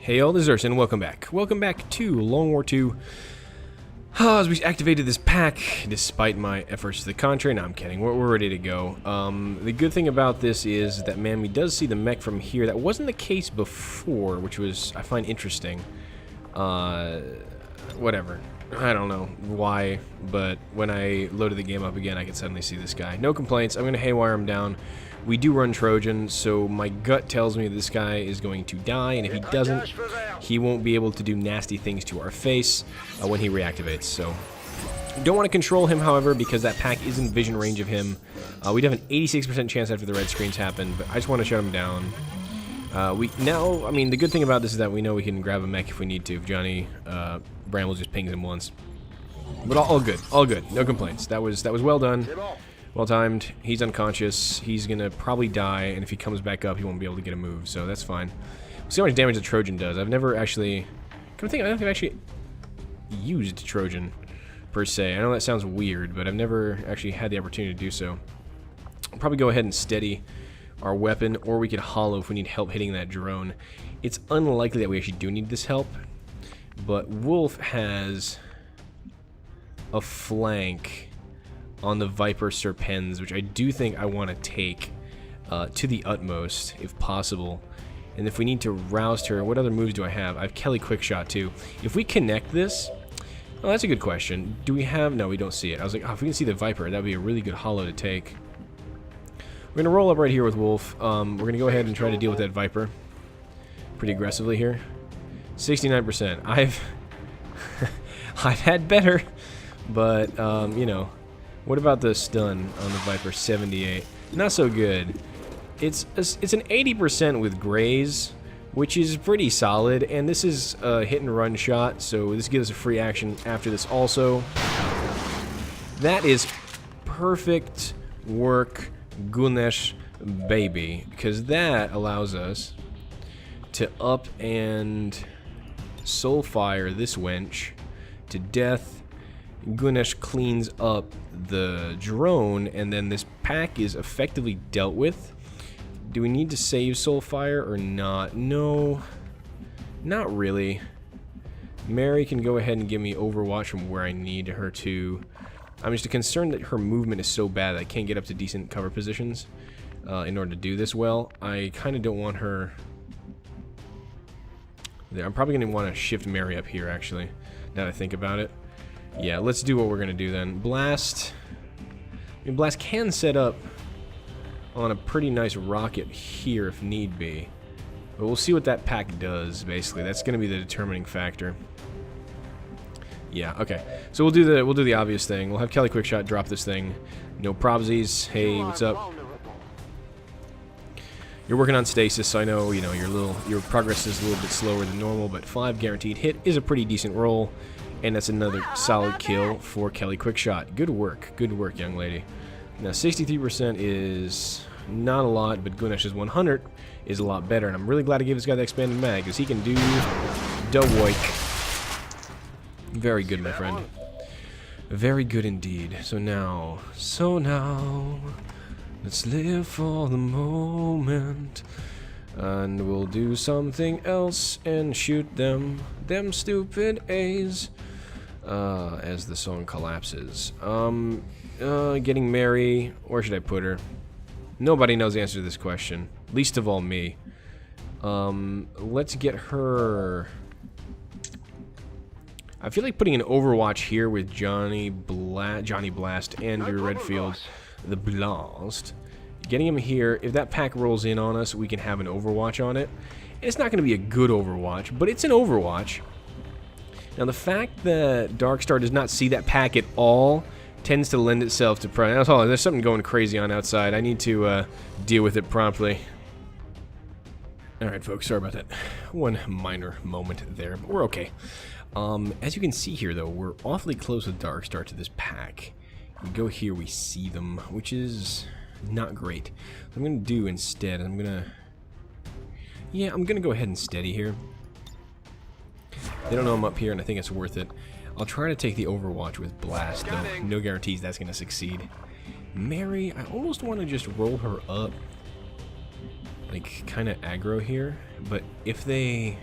Hey all, this is Urson, welcome back. Welcome back to Long War 2. As we activated this pack, despite my efforts to the contrary, no I'm kidding, we're ready to go. The good thing about this is that, man, we does see the mech from here. That wasn't the case before, which was, I find interesting. Whatever. I don't know why, but when I loaded the game up again, I could suddenly see this guy. No complaints, I'm going to haywire him down. We do run Trojan, so my gut tells me this guy is going to die, and if he doesn't, he won't be able to do nasty things to our face when he reactivates. So, don't want to control him, however, because that pack is in vision range of him. We'd have an 86% chance after the red screens happen, but I just want to shut him down. I mean, the good thing about this is that we know we can grab a mech if we need to, if Johnny Bramble just pings him once. But all good, no complaints. That was well done. Well timed. He's unconscious. He's gonna probably die, and if he comes back up, he won't be able to get a move, so that's fine. We'll see how much damage the Trojan does. I've never actually... I don't think I've actually used Trojan, per se. I know that sounds weird, but I've never actually had the opportunity to do so. I'll probably go ahead and steady our weapon, or we could hollow if we need help hitting that drone. It's unlikely that we actually do need this help, but Wolf has a flank on the Viper Serpens, which I do think I want to take to the utmost, if possible. And if we need to roust her, what other moves do I have? I have Kelly Quickshot too. If we connect this, oh, that's a good question. Do we have? No, we don't see it. I was like, oh, if we can see the Viper, that would be a really good hollow to take. We're gonna roll up right here with Wolf. We're gonna go ahead and try to deal with that Viper pretty aggressively here. 69%. I've had better, but you know. What about the stun on the Viper? 78. Not so good. It's an 80% with graze, which is pretty solid, and this is a hit and run shot, so this gives us a free action after this also. That is perfect work, Gunesh baby, because that allows us to up and soulfire this wench to death. Gunesh cleans up the drone, and then this pack is effectively dealt with. Do we need to save Soulfire or not? No, not really. Mary can go ahead and give me Overwatch from where I need her to. I'm just concerned that her movement is so bad that I can't get up to decent cover positions in order to do this well. I kind of don't want her there. I'm probably going to want to shift Mary up here, actually, now that I think about it. Yeah, let's do what we're gonna do then. Blast. I mean, Blast can set up on a pretty nice rocket here if need be, but we'll see what that pack does. Basically, that's gonna be the determining factor. Yeah. Okay. So we'll do the obvious thing. We'll have Kelly Quickshot drop this thing. No probsies. Hey, what's up? You're working on stasis, so I know your progress is a little bit slower than normal, but 5 guaranteed hit is a pretty decent roll. And that's another solid kill for Kelly Quickshot. Good work, young lady. Now, 63% is not a lot, but Gunesh's 100 is a lot better. And I'm really glad I gave this guy the expanded mag, because he can do the woik. Very good, my friend. Very good indeed. So now, let's live for the moment. And we'll do something else and shoot them stupid A's. As the song collapses. Getting Mary, where should I put her? Nobody knows the answer to this question, least of all me. Let's get her. I feel like putting an Overwatch here with Johnny Blast, Andrew Redfield, the Blast. Getting him here, if that pack rolls in on us, we can have an Overwatch on it. It's not going to be a good Overwatch, but it's an Overwatch. Now, the fact that Darkstar does not see that pack at all tends to lend itself to pride. Oh, there's something going crazy on outside. I need to deal with it promptly. Alright, folks, sorry about that. One minor moment there, but we're okay. As you can see here, though, we're awfully close with Darkstar to this pack. We go here, we see them, which is not great. What I'm going to do instead, I'm going to go ahead and steady here. They don't know I'm up here, and I think it's worth it. I'll try to take the Overwatch with Blast, though. No guarantees that's going to succeed. Mary, I almost want to just roll her up like kind of aggro here, but if they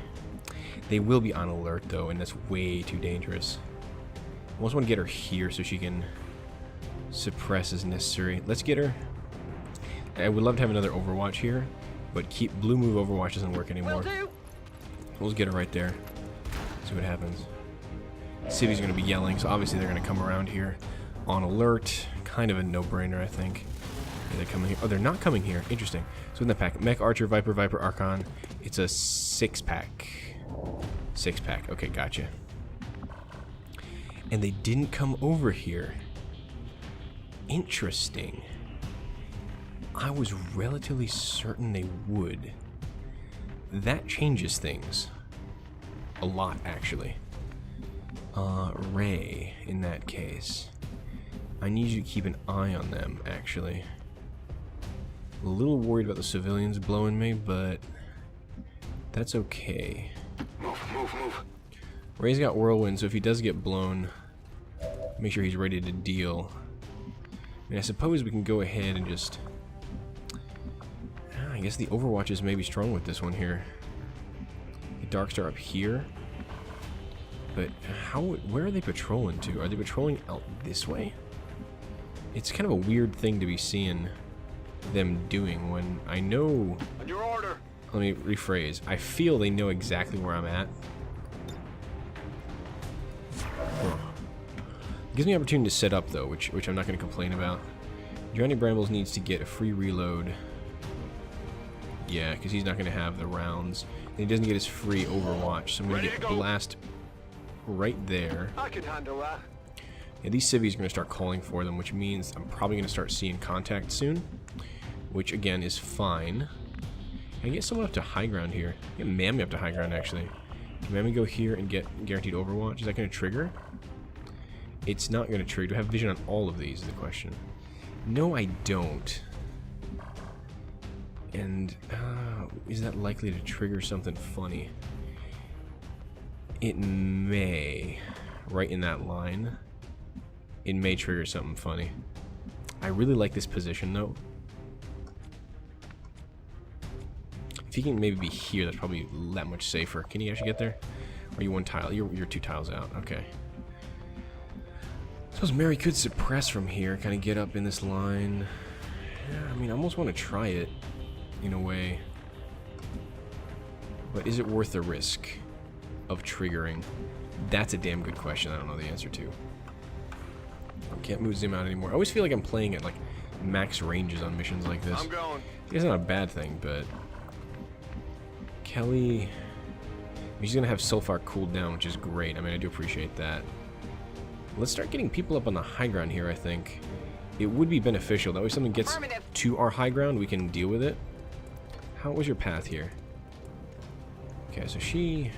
They will be on alert, though, and that's way too dangerous. I almost want to get her here so she can suppress as necessary. Let's get her. I would love to have another Overwatch here, but blue move Overwatch doesn't work anymore. We'll just get her right there. See what happens. Civi's going to be yelling, so obviously they're going to come around here on alert. Kind of a no-brainer, I think. Are they coming here? Oh, they're not coming here. Interesting. So in the pack, Mech, Archer, Viper, Viper, Archon. It's a 6-pack. 6-pack. Okay, gotcha. And they didn't come over here. Interesting. I was relatively certain they would. That changes things. A lot, actually. Ray, in that case. I need you to keep an eye on them, actually. A little worried about the civilians blowing me, but that's okay. Move. Ray's got Whirlwind, so if he does get blown, make sure he's ready to deal. I mean, I suppose we can go ahead and just... I guess the Overwatches may be strong with this one here. The Darkstar up here. But where are they patrolling to? Are they patrolling out this way? It's kind of a weird thing to be seeing them doing when I know... On your order. Let me rephrase. I feel they know exactly where I'm at. Gives me an opportunity to set up, though, which I'm not going to complain about. Johnny Brambles needs to get a free reload. Yeah, because he's not going to have the rounds. And he doesn't get his free Overwatch, so I'm going to get Blast right there. I can handle that. Yeah, these civvies are going to start calling for them, which means I'm probably going to start seeing contact soon. Which, again, is fine. Can I get someone up to high ground here? Get Mammy up to high ground, actually. Can Mammy go here and get guaranteed Overwatch? Is that going to trigger? It's not going to trigger. Do I have vision on all of these is the question. No, I don't. And is that likely to trigger something funny? It may. Right in that line. It may trigger something funny. I really like this position, though. If he can maybe be here, that's probably that much safer. Can he actually get there? Or are you one tile? You're 2 tiles out. Okay. I suppose Mary could suppress from here, kind of get up in this line. Yeah, I mean, I almost want to try it, in a way. But is it worth the risk of triggering? That's a damn good question I don't know the answer to. I can't move Zim out anymore. I always feel like I'm playing at, like, max ranges on missions like this. I'm going. It's not a bad thing, but... Kelly... He's going to have Sulfar cooled down, which is great. I mean, I do appreciate that. Let's start getting people up on the high ground here, I think. It would be beneficial. That way something gets to our high ground, we can deal with it. How was your path here? Okay, so she...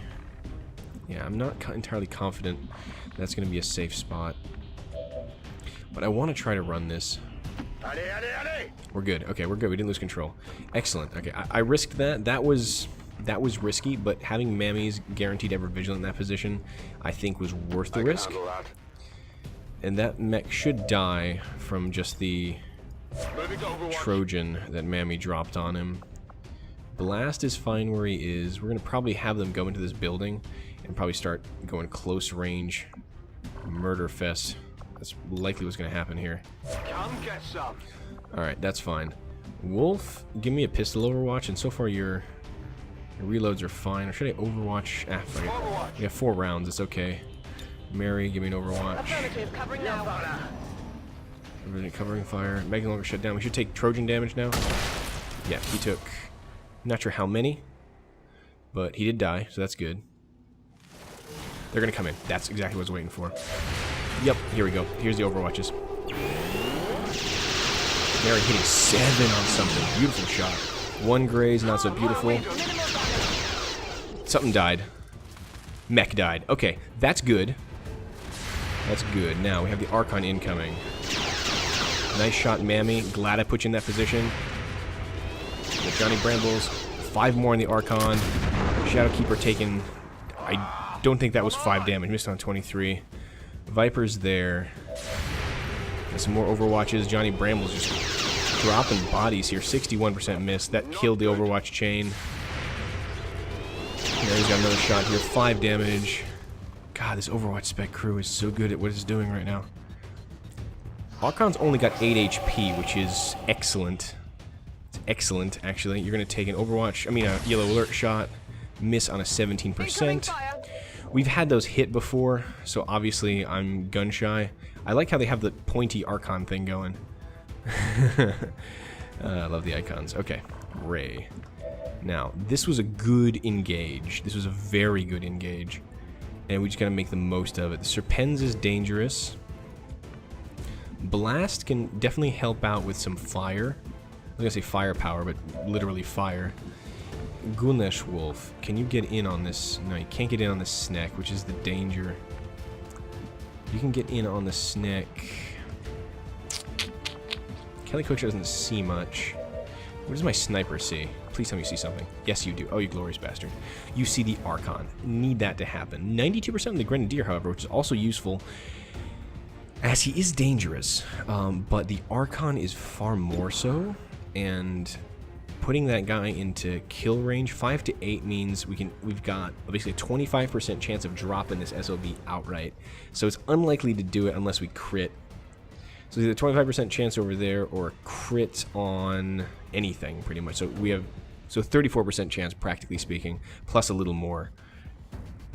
Yeah, I'm not entirely confident that's going to be a safe spot. But I want to try to run this. We're good. Okay, we're good. We didn't lose control. Excellent. Okay, I risked that. That was risky, but having Mammy's guaranteed ever vigilant in that position, I think was worth the risk. And that mech should die from just the Trojan that Mammy dropped on him. Blast is fine where he is. We're going to probably have them go into this building and probably start going close range murder fest. That's likely what's going to happen here. Come get some. Alright, that's fine. Wolf, give me a pistol Overwatch, and so far your reloads are fine. Or should I Overwatch? Ah, fuck it. We have 4 rounds, it's okay. Mary, give me an Overwatch. Affirmative, covering now. Everything covering fire. Mega longer shut down. We should take Trojan damage now. Yeah, he took... Not sure how many, but he did die, so that's good. They're gonna come in. That's exactly what I was waiting for. Yep, here we go. Here's the Overwatches. Mary hitting 7 on something. Beautiful shot. 1 graze, not so beautiful. Something died. Mech died. Okay, that's good. That's good. Now we have the Archon incoming. Nice shot, Mammy. Glad I put you in that position. With Johnny Brambles. 5 more in the Archon. Shadowkeeper taken... I don't think that was 5 damage. Missed on 23. Viper's there. And some more Overwatches. Johnny Brambles just dropping bodies here. 61% miss. That killed the Overwatch chain. There, he's got another shot here. 5 damage. God, this Overwatch spec crew is so good at what it's doing right now. Archon's only got 8 HP, which is excellent. It's excellent, actually. You're going to take an Overwatch, a yellow alert shot, miss on a 17%. We've had those hit before, so obviously I'm gun shy. I like how they have the pointy Archon thing going. I love the icons. Okay, Ray. Now, this was a good engage. This was a very good engage. And we just gotta make the most of it. The Serpens is dangerous. Blast can definitely help out with some fire. I was gonna say firepower, but literally fire. Gunesh Wolf, can you get in on this? No, you can't get in on the Sneck, which is the danger. You can get in on the Sneck. Kelly Coach doesn't see much. What does my sniper see? Please tell me you see something. Yes, you do. Oh, you glorious bastard. You see the Archon. Need that to happen. 92% of the Grenadier, however, which is also useful, as he is dangerous. But the Archon is far more so, and putting that guy into kill range, 5 to 8 means we've got basically a 25% chance of dropping this SOB outright. So it's unlikely to do it unless we crit. So either 25% chance over there or a crit on anything, pretty much. So we have 34% chance, practically speaking, plus a little more.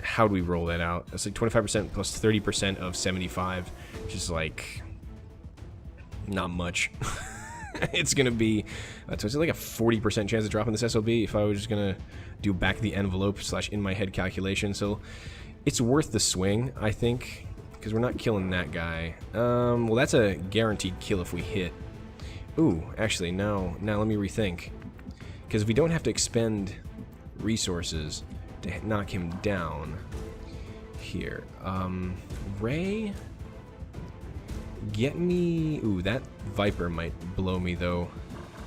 How do we roll that out? It's like 25% plus 30% of 75, which is like not much. It's gonna be so it's like a 40% chance of dropping this SOB if I was just gonna do back the envelope / in my head calculation. So it's worth the swing, I think, because we're not killing that guy. Well, that's a guaranteed kill if we hit. Ooh, actually, no. Now let me rethink. Because if we don't have to expend resources to knock him down here. Ray, get me... Ooh, that Viper might blow me, though.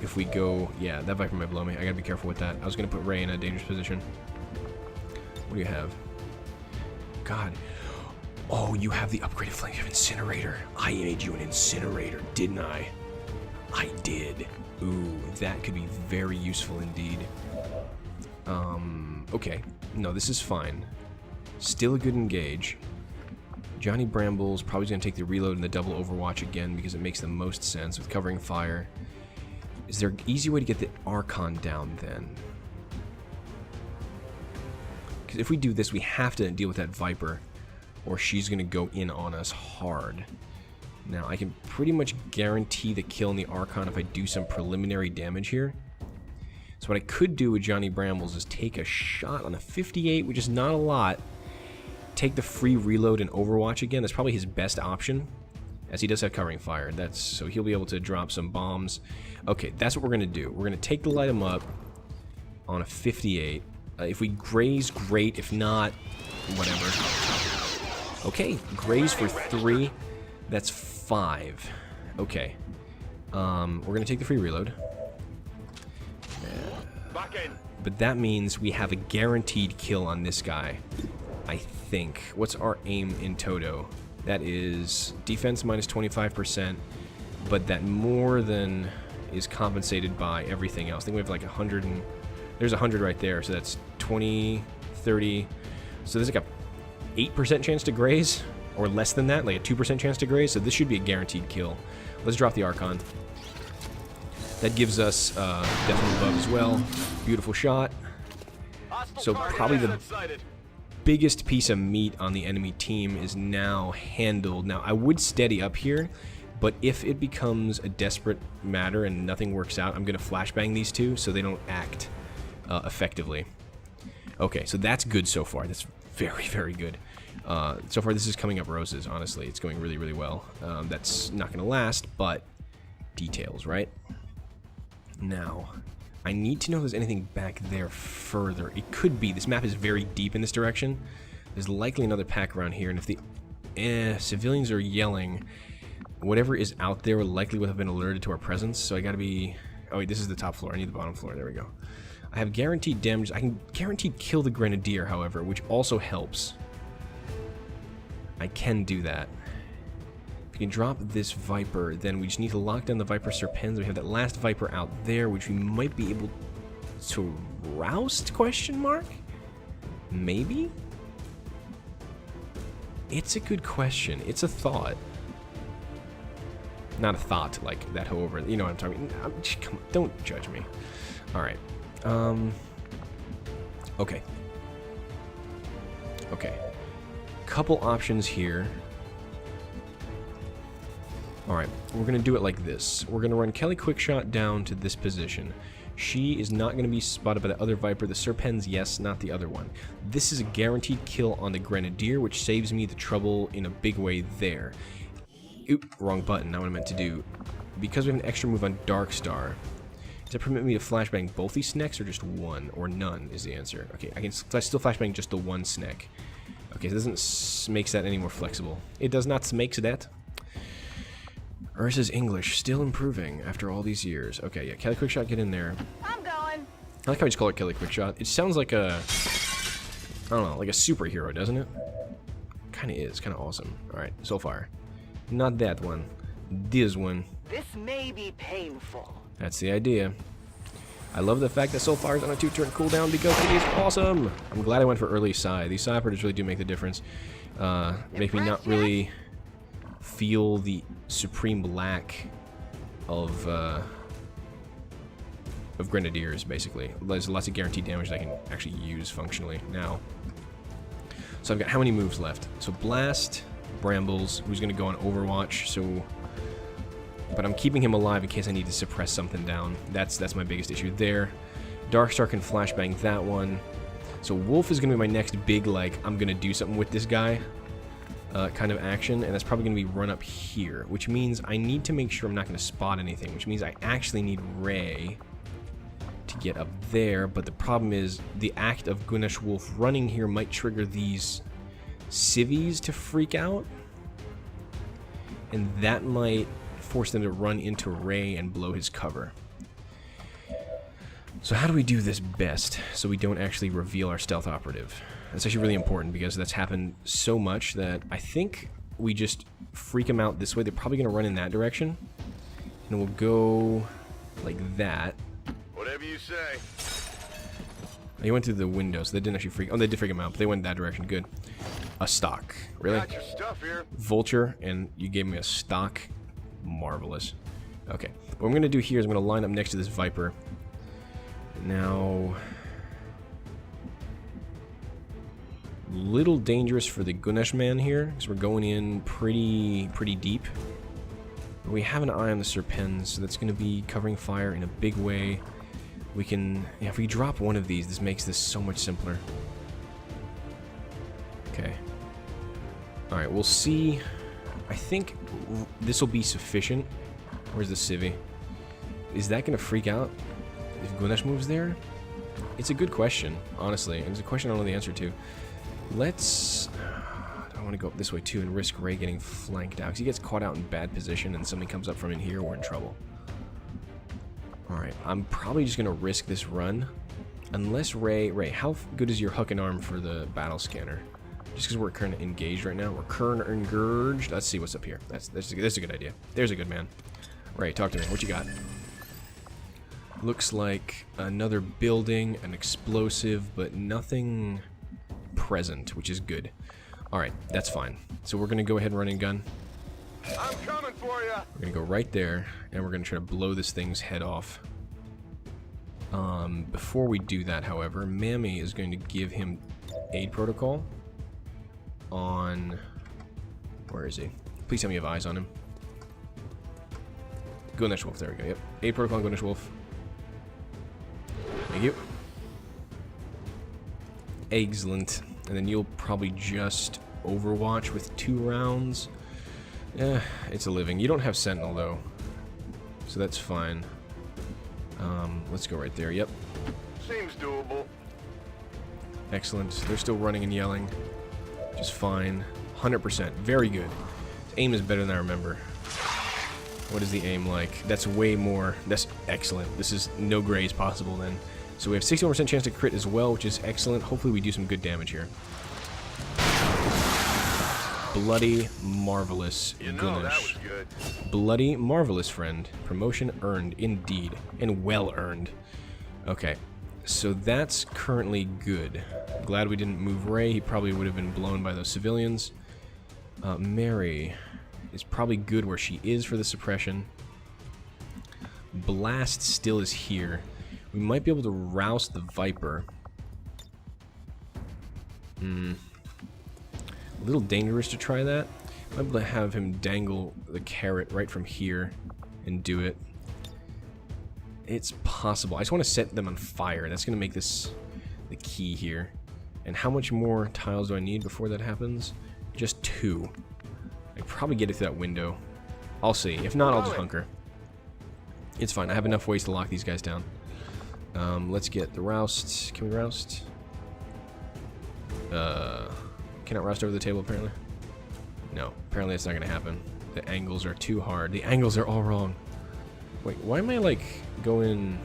If we go... Yeah, that Viper might blow me. I gotta be careful with that. I was gonna put Ray in a dangerous position. What do you have? God. Oh, you have the upgraded flank of Incinerator. I made you an Incinerator, didn't I? I did. Ooh, that could be very useful indeed. Okay. No, this is fine. Still a good engage. Johnny Bramble's probably going to take the reload and the double Overwatch again because it makes the most sense with covering fire. Is there an easy way to get the Archon down then? Because if we do this, we have to deal with that Viper, or she's going to go in on us hard. Now, I can pretty much guarantee the kill in the Archon if I do some preliminary damage here. So what I could do with Johnny Brambles is take a shot on a 58, which is not a lot. Take the free reload and Overwatch again. That's probably his best option, as he does have covering fire. So he'll be able to drop some bombs. Okay, that's what we're going to do. We're going to take the light him up on a 58. If we graze, great. If not, whatever. Okay, graze for 3. That's 5. Okay. We're going to take the free reload. Back in. But that means we have a guaranteed kill on this guy, I think. What's our aim in Toto? That is defense minus 25%, but that more than is compensated by everything else. I think we have like 100 and... There's 100 right there, so that's 20, 30. So there's like a 8% chance to graze, or less than that, like a 2% chance to graze, so this should be a guaranteed kill. Let's drop the Archon. That gives us definitely above as well. Beautiful shot. So probably the biggest piece of meat on the enemy team is now handled. Now, I would steady up here, but if it becomes a desperate matter and nothing works out, I'm going to flashbang these two so they don't act effectively. Okay, so that's good so far. That's very, very good. So far, this is coming up roses, honestly. It's going really, really well. That's not going to last, but details, right? Now, I need to know if there's anything back there further. It could be. This map is very deep in this direction. There's likely another pack around here, and if the civilians are yelling, whatever is out there will likely have been alerted to our presence, so I gotta be... Oh wait, this is the top floor. I need the bottom floor. There we go. I have guaranteed damage. I can guaranteed kill the Grenadier, however, which also helps. I can do that. If we can drop this Viper, then we just need to lock down the Viper Serpens. We have that last Viper out there, which we might be able to roust, question mark? Maybe? It's a good question. It's a thought. Not a thought like that, however. You know what I'm talking about. Come on, don't judge me. Alright. Okay. Okay. Couple options here. Alright, we're going to do it like this. We're going to run Kelly Quickshot down to this position. She is not going to be spotted by the other Viper. The Serpens, yes, not the other one. This is a guaranteed kill on the Grenadier, which saves me the trouble in a big way there. Oop, wrong button, not what I meant to do. Because we have an extra move on Darkstar, does it permit me to flashbang both these snacks or just one? Or none is the answer. Okay, I can still flashbang just the one snack. Okay, so it doesn't make that any more flexible. It does not make that. Ursa's English, still improving after all these years. Okay, yeah, Kelly Quickshot, get in there. I'm going. I like how we just call it Kelly Quickshot. It sounds like a, I don't know, like a superhero, doesn't it? Kind of is, kind of awesome. Alright, so far. Not that one. This one. This may be painful. That's the idea. I love the fact that so far is on a 2-turn cooldown because it is awesome. I'm glad I went for early Psy. These Psy parties really do make the difference. Make me not really feel the supreme lack of Grenadiers, basically. There's lots of guaranteed damage that I can actually use functionally now. So I've got how many moves left? So Blast, Brambles, who's going to go on Overwatch, so... But I'm keeping him alive in case I need to suppress something down. That's my biggest issue there. Darkstar can flashbang that one. So Wolf is going to be my next big, like, I'm going to do something with this guy kind of action, and that's probably going to be run up here, which means I need to make sure I'm not going to spot anything, which means I actually need Ray to get up there, but the problem is the act of Gunesh Wolf running here might trigger these civvies to freak out, and that might force them to run into Ray and blow his cover. So how do we do this best so we don't actually reveal our stealth operative? That's actually really important because that's happened so much that I think we just freak them out this way. They're probably going to run in that direction, and we'll go like that. Whatever you say. He went through the window, so they didn't actually freak... Oh, they did freak him out, but they went in that direction. Good. A stock. Really? Got your stuff here. Vulture, and you gave me a stock? Marvelous. Okay. What I'm going to do here is I'm going to line up next to this Viper. Now... Little dangerous for the Gunesh man here, because we're going in pretty deep. But we have an eye on the Serpens, so that's going to be covering fire in a big way. We can... Yeah, if we drop one of these, this makes this so much simpler. Okay. Alright, we'll see. I think this will be sufficient. Where's the civvy? Is that going to freak out if Gunesh moves there? It's a good question, honestly. And it's a question I don't know the answer to. Let's... I want to go up this way too and risk Ray getting flanked out. Because he gets caught out in bad position and something comes up from in here, we're in trouble. Alright, I'm probably just going to risk this run. Unless Ray, how good is your hook and arm for the battle scanner? Just because we're kind of engaged right now. We're current engaged. Let's see what's up here. That's a good idea. There's a good man. Ray, talk to me. What you got? Looks like another building, an explosive, but nothing present, which is good. Alright, that's fine. So we're going to go ahead and run and gun. I'm coming for you. We're going to go right there, and we're going to try to blow this thing's head off. Before we do that, however, Mammy is going to give him aid protocol on... Where is he? Please tell me you have eyes on him. Gunesh Wolf, there we go, yep. Aid protocol on Gunesh Wolf. Thank you. Excellent. And then you'll probably just Overwatch with 2 rounds. It's a living. You don't have Sentinel, though. So that's fine. Let's go right there. Yep. Seems doable. Excellent. They're still running and yelling. Just fine. 100%. Very good. His aim is better than I remember. What is the aim like? That's way more. That's excellent. This is no grays possible then. So we have 61% chance to crit as well, which is excellent. Hopefully we do some good damage here. Bloody marvelous. You know, that was good. Bloody marvelous, friend. Promotion earned, indeed. And well earned. Okay. So that's currently good. Glad we didn't move Ray. He probably would have been blown by those civilians. Mary is probably good where she is for the suppression. Blast still is here. We might be able to rouse the Viper. A little dangerous to try that. I'm able to have him dangle the carrot right from here and do it. It's possible. I just want to set them on fire. That's going to make this the key here. And how much more tiles do I need before that happens? Just 2. I can probably get it through that window. I'll see. If not, I'll just hunker. It's fine. I have enough ways to lock these guys down. Let's get the roust. Can we roust? Cannot roust over the table, apparently. No, apparently that's not going to happen. The angles are too hard. The angles are all wrong. Wait, why am I, like, going...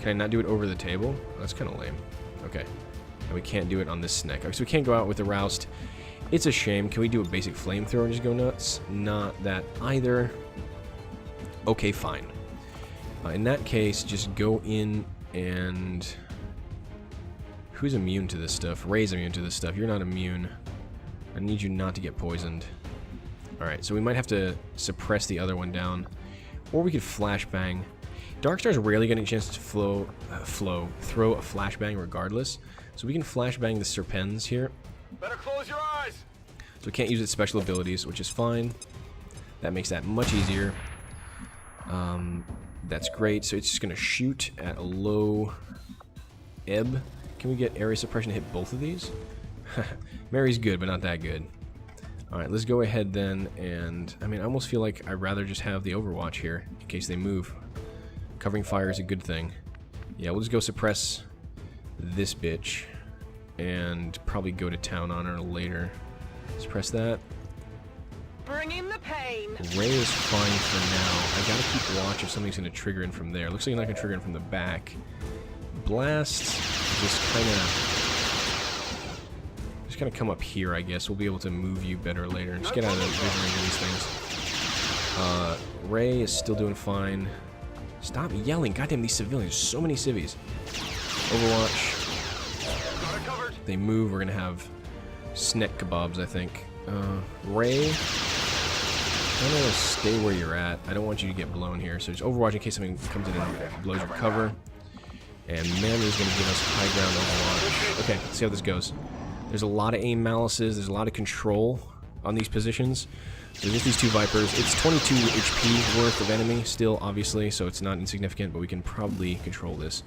Can I not do it over the table? That's kind of lame. Okay. And we can't do it on this snack. Okay, so we can't go out with the roust. It's a shame. Can we do a basic flamethrower and just go nuts? Not that either. Okay, fine. In that case, just go in and... Who's immune to this stuff? Ray's immune to this stuff. You're not immune. I need you not to get poisoned. Alright, so we might have to suppress the other one down. Or we could flashbang. Darkstar's rarely getting a chance to throw a flashbang regardless. So we can flashbang the Serpens here. Better close your eyes. So we can't use its special abilities, which is fine. That makes that much easier. That's great. So it's just going to shoot at a low ebb. Can we get area suppression to hit both of these? Mary's good, but not that good. Alright, let's go ahead then, and I mean, I almost feel like I'd rather just have the Overwatch here, in case they move. Covering fire is a good thing. Yeah, we'll just go suppress this bitch, and probably go to town on her later. Suppress that. Bringing the pain. Ray is fine for now. I gotta keep watch if something's gonna trigger in from there. Looks like it's not gonna trigger in from the back. Blast, just kind of come up here, I guess. We'll be able to move you better later. Just get out of the vision range of these things. Ray is still doing fine. Stop yelling. Goddamn, these civilians. So many civvies. Overwatch. They move. We're going to have snack kebabs, I think. Ray, I'm going to stay where you're at. I don't want you to get blown here. So just Overwatch in case something comes in and blows your cover. And Mammy's going to give us high ground Overwatch. Okay, let's see how this goes. There's a lot of aim malices. There's a lot of control on these positions. So just these 2 Vipers. It's 22 HP worth of enemy still, obviously, so it's not insignificant, but we can probably control this.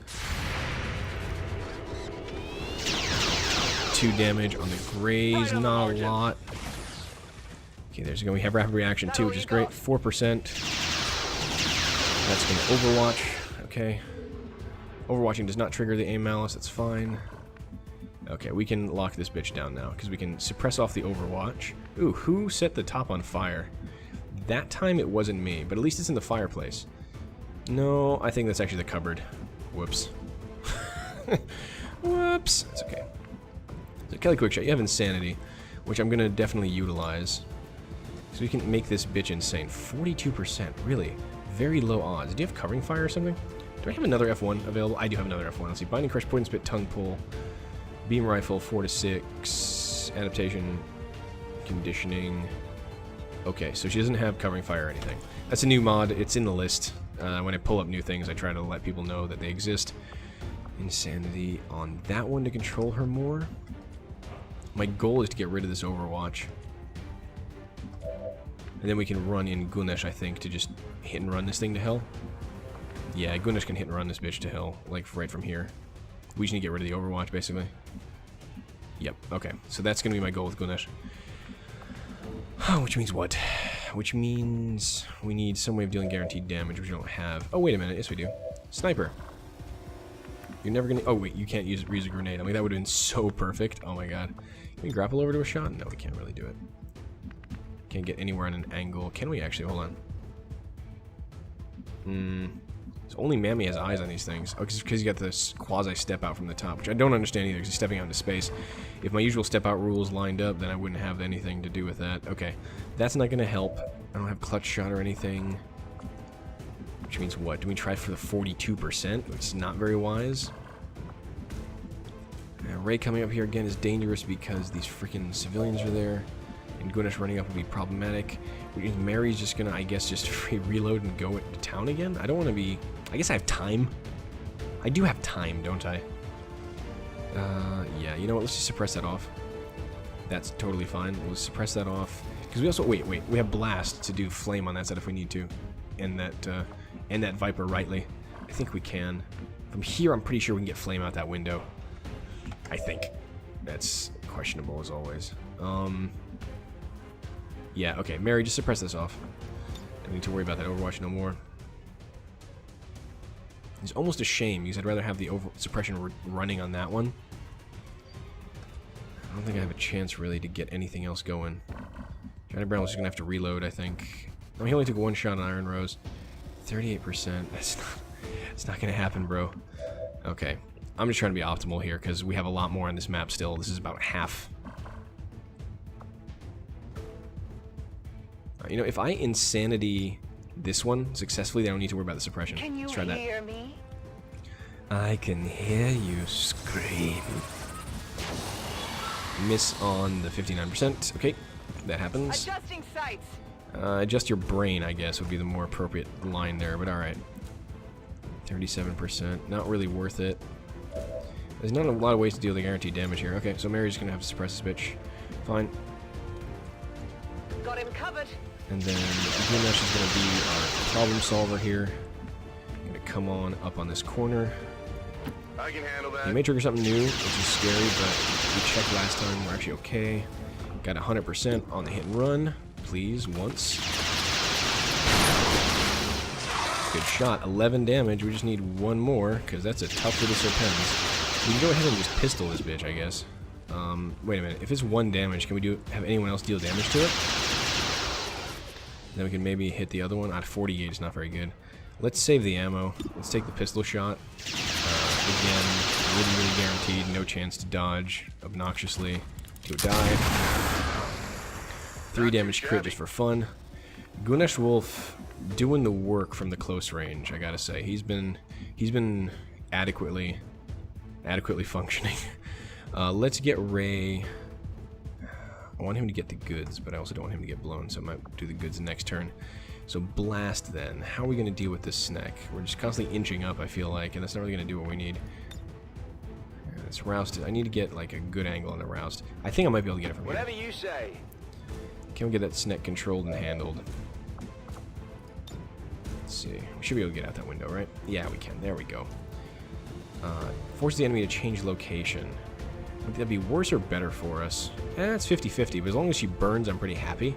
2 damage on the Greys, not a lot. Okay, there's going. We have rapid reaction too, which is great. 4%. That's going to Overwatch. Okay. Overwatching does not trigger the aim malice. That's fine. Okay, we can lock this bitch down now, because we can suppress off the Overwatch. Ooh, who set the top on fire? That time it wasn't me, but at least it's in the fireplace. No, I think that's actually the cupboard. Whoops. Whoops. It's okay. So Kelly Quickshot, you have Insanity, which I'm going to definitely utilize. So we can make this bitch insane. 42%, really. Very low odds. Do you have Covering Fire or something? Do I have another F1 available? I do have another F1. Let's see. Binding Crush, Poison Spit, Tongue Pull. Beam Rifle, 4 to 6. Adaptation, Conditioning. Okay, so she doesn't have Covering Fire or anything. That's a new mod. It's in the list. When I pull up new things, I try to let people know that they exist. Insanity on that one to control her more. My goal is to get rid of this Overwatch. And then we can run in Gunesh, I think, to just hit and run this thing to hell. Yeah, Gunesh can hit and run this bitch to hell, like right from here. We just need to get rid of the Overwatch, basically. Yep, okay. So that's going to be my goal with Gunesh. Which means what? Which means we need some way of dealing guaranteed damage, which we don't have. Oh, wait a minute. Yes, we do. Sniper. You're never going to... Oh, wait. You can't use a grenade. I mean, that would have been so perfect. Oh, my God. Can we grapple over to a shot? No, we can't really do it. Can't get anywhere on an angle. Can we actually? Hold on. So only Mammy has eyes on these things. Oh, because you got this quasi step out from the top, which I don't understand either, because he's stepping out into space. If my usual step out rules lined up, then I wouldn't have anything to do with that. Okay, that's not going to help. I don't have clutch shot or anything. Which means what? Do we try for the 42%? Which is not very wise. Ray coming up here again is dangerous because these freaking civilians are there. And Gunesh running up would be problematic. Which means Mary's just gonna, I guess, just free reload and go to town again? I don't want to be... I guess I have time. I do have time, don't I? Yeah, you know what? Let's just suppress that off. That's totally fine. We'll suppress that off. Because we also... Wait. We have Blast to do Flame on that side if we need to. And that Viper rightly. I think we can. From here, I'm pretty sure we can get Flame out that window. I think. That's questionable as always. Yeah, okay. Mary, just suppress this off. Don't need to worry about that Overwatch no more. It's almost a shame because I'd rather have the suppression running on that one. I don't think I have a chance really to get anything else going. Johnny Brown was just gonna have to reload, I think. I mean, he only took one shot on Iron Rose. 38%. It's not gonna happen, bro. Okay. I'm just trying to be optimal here because we have a lot more on this map still. This is about half. You know, if I Insanity this one successfully, then I don't need to worry about the suppression. Can you Let's try that. hear me? I can hear you scream. Miss on the 59%. Okay, that happens. Adjusting sights. Adjust your brain, I guess, would be the more appropriate line there, but alright. 37%. Not really worth it. There's not a lot of ways to deal the guaranteed damage here. Okay, so Mary's gonna have to suppress this bitch. Fine. Got him covered. And then Gunesh is gonna be our problem solver here. Gonna come on up on this corner. I can handle that. You may trigger something new, which is scary, but we checked last time. We're actually okay. Got 100% on the hit and run. Please, once. Good shot. 11 damage. We just need one more, because that's a tough little Serpens. We can go ahead and just pistol this bitch, I guess. Wait a minute. If it's 1 damage, can we have anyone else deal damage to it? Then we can maybe hit the other one. At 48 is not very good. Let's save the ammo. Let's take the pistol shot. Again, really guaranteed. No chance to dodge obnoxiously. Go die. 3 damage crit just for fun. Gunesh Wolf doing the work from the close range, I gotta say. He's been adequately functioning. Let's get Ray. I want him to get the goods, but I also don't want him to get blown, so I might do the goods next turn. So Blast then. How are we going to deal with this snack? We're just constantly inching up, I feel like, and that's not really going to do what we need. Yeah, it's Roused. I need to get like a good angle on the Roused. I think I might be able to get it from Whatever here. you say. Can we get that snack controlled and handled? Let's see. We should be able to get out that window, right? Yeah, we can. There we go. Forces the enemy to change location. Would that be worse or better for us? It's 50-50, but as long as she burns, I'm pretty happy.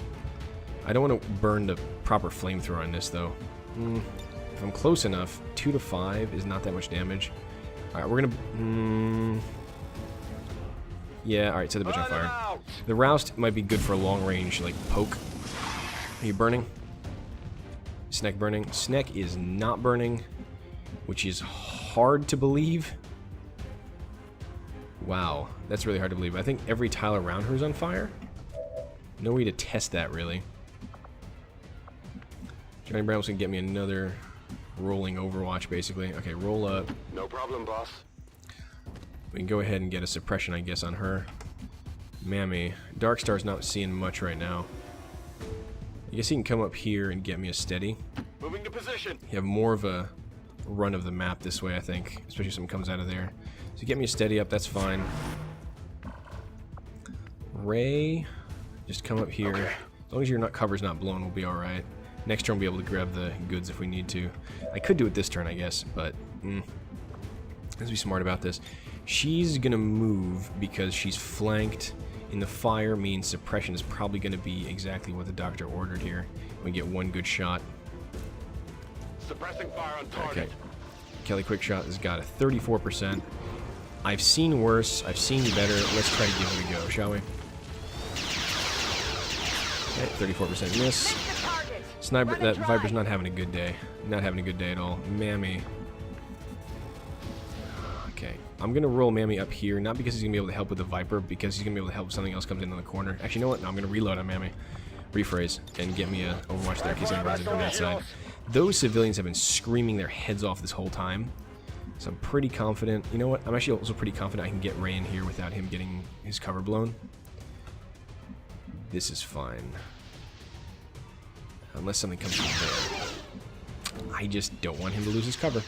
I don't want to burn the proper flamethrower on this, though. If I'm close enough, 2 to 5 is not that much damage. Alright, we're gonna... yeah, alright, set the bitch on fire. The Roust might be good for a long range, like, poke. Are you burning? Snack burning? Snack is not burning, which is hard to believe. Wow, that's really hard to believe. I think every tile around her is on fire. No way to test that, really. Johnny Brown's gonna get me another rolling Overwatch, basically. Okay, roll up. No problem, boss. We can go ahead and get a suppression, I guess, on her. Mammy. Darkstar's not seeing much right now. I guess he can come up here and get me a steady. Moving to position. You have more of a run of the map this way, I think. Especially if something comes out of there. So get me a steady up, that's fine. Ray, just come up here. Okay. As long as your cover's not blown, we'll be alright. Next turn, we'll be able to grab the goods if we need to. I could do it this turn, I guess, but let's be smart about this. She's gonna move because she's flanked. In the fire means suppression is probably gonna be exactly what the doctor ordered here. We get one good shot. Suppressing fire on target. Okay. Kelly Quickshot has got a 34%. I've seen worse. I've seen better. Let's try to give it a go, shall we? Okay, 34% miss. Sniper, that Viper's not having a good day. Not having a good day at all. Mammy. Okay, I'm gonna roll Mammy up here, not because he's gonna be able to help with the Viper, because he's gonna be able to help if something else comes in on the corner. Actually, you know what? No, I'm gonna reload on Mammy. rephrase, and get me a Overwatch there in case anyone runs in from that side. Those civilians have been screaming their heads off this whole time, so I'm pretty confident. You know what? I'm actually also pretty confident I can get Ray in here without him getting his cover blown. This is fine. Unless something comes from there. I just don't want him to lose his cover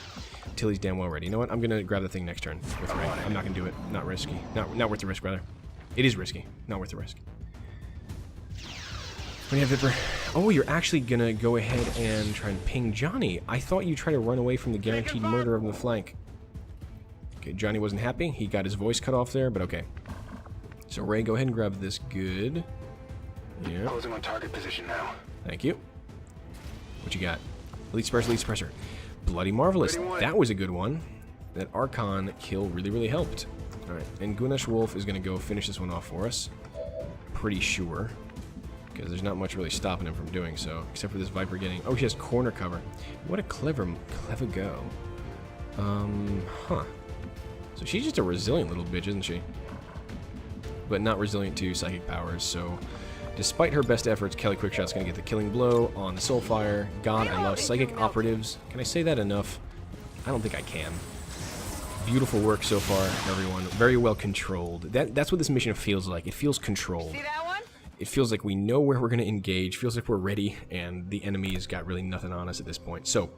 until he's damn well ready. You know what? I'm going to grab the thing next turn with Ray. I'm not going to do it. Not risky. Not worth the risk, rather. It is risky. Not worth the risk. What do you have, Viper? Oh, you're actually going to go ahead and try and ping Johnny. I thought you'd try to run away from the guaranteed murder of the flank. Okay, Johnny wasn't happy. He got his voice cut off there, but okay. So, Ray, go ahead and grab this. Good. Yeah. Closing on target position now. Thank you. What you got? Elite suppressor, elite suppressor. Bloody marvelous. That was a good one. That Archon kill really helped. Alright, and Gunesh Wolf is going to go finish this one off for us. Pretty sure. Because there's not much really stopping him from doing so. Except for this Viper getting... Oh, he has corner cover. What a clever go. Huh. So she's just a resilient little bitch, isn't she? But not resilient to psychic powers, so... Despite her best efforts, Kelly Quickshot's going to get the killing blow on the Soulfire. God, I love psychic operatives. Can I say that enough? I don't think I can. Beautiful work so far, everyone. Very well controlled. That's what this mission feels like. It feels controlled. See that one? It feels like we know where we're going to engage. Feels like we're ready, and the enemy's got really nothing on us at this point. So,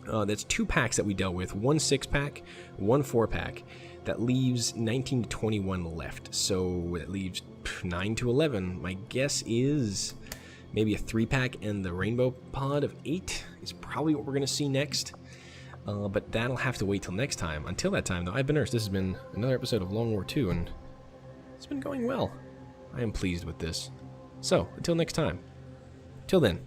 that's 2 packs that we dealt with. 1 6-pack, 1 4-pack. That leaves 19 to 21 left. So it leaves 9 to 11. My guess is maybe a 3-pack and the rainbow pod of 8 is probably what we're going to see next. But that'll have to wait till next time. Until that time, though, I've been Ernst. This has been another episode of Long War II, and it's been going well. I am pleased with this. So, until next time. Till then.